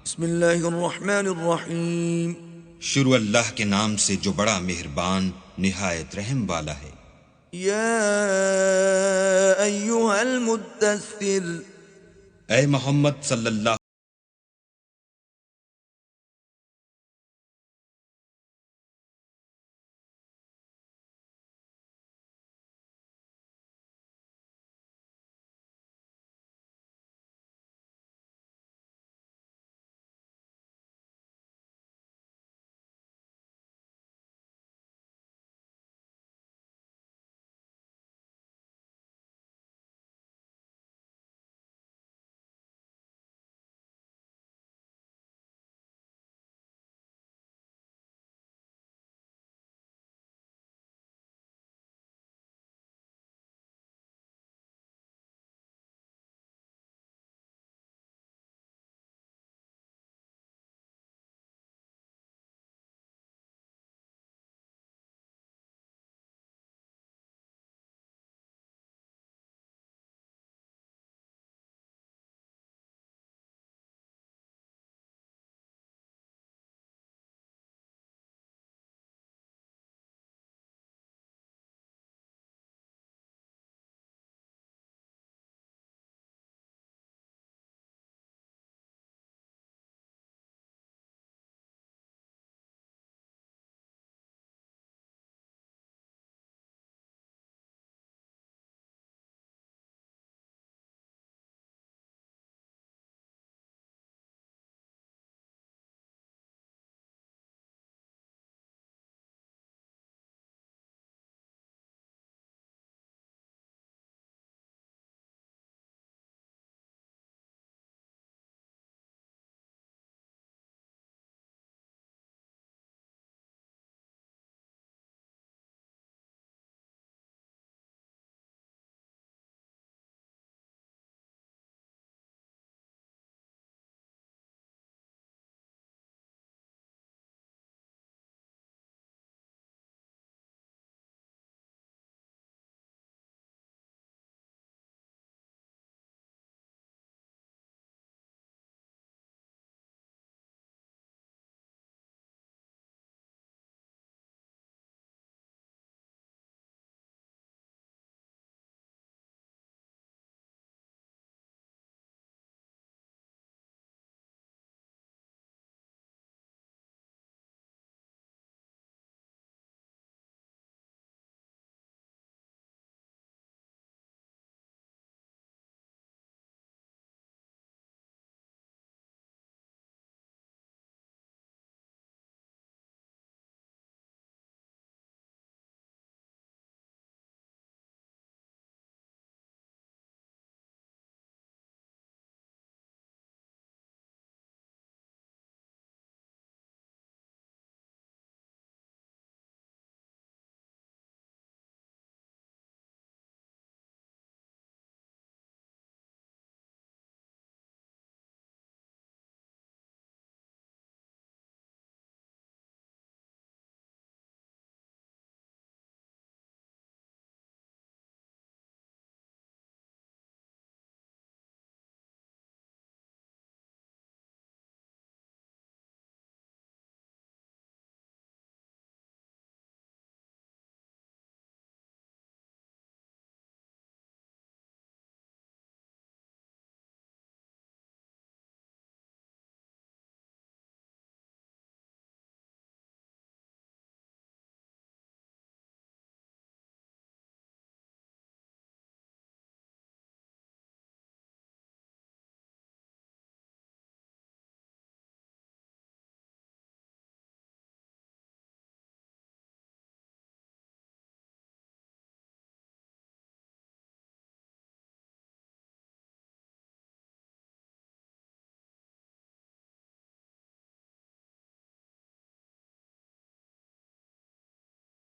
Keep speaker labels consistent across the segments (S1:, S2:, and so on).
S1: बिस्मिल्लाहिर्रहमानिर्रहीम।
S2: शुरू अल्लाह के नाम से जो बड़ा मेहरबान निहायत रहम वाला है।
S1: या अय्युहल मुद्दस्सिर,
S2: ऐ मोहम्मद सल्लल्लाहु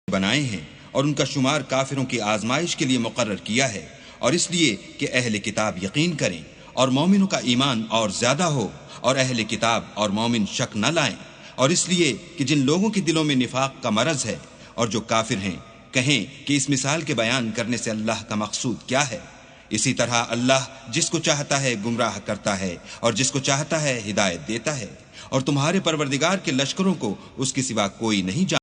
S2: बनाए हैं और उनका शुमार काफिरों की आजमाइश के लिए मुकर्रर किया है, और इसलिए कि अहले किताब यकीन करें और मोमिनों का ईमान और ज्यादा हो, और अहले किताब और मोमिन शक न लाएं, और इसलिए कि जिन लोगों के दिलों में निफाक का मरज है और जो काफिर हैं कहें कि इस मिसाल के बयान करने से अल्लाह का मकसूद क्या है। इसी तरह अल्लाह जिसको चाहता है गुमराह करता है और जिसको चाहता है हिदायत देता है, और तुम्हारे परवरदिगार के लश्करों को उसके सिवा कोई नहीं जानता।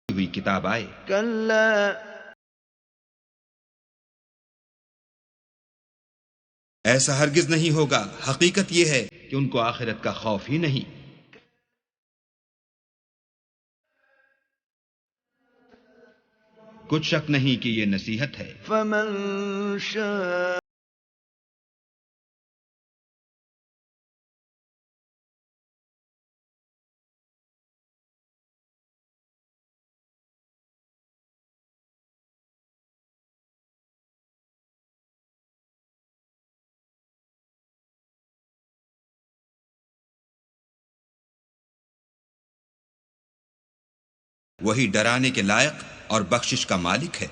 S2: हुई किताब आए।
S1: كلا
S2: ऐसा हरगिज नहीं होगा, हकीकत यह है कि उनको आखिरत का खौफ ही नहीं। कुछ शक नहीं कि यह नसीहत है।
S1: فمن شاء
S2: वही डराने के लायक और बख्शिश का मालिक है।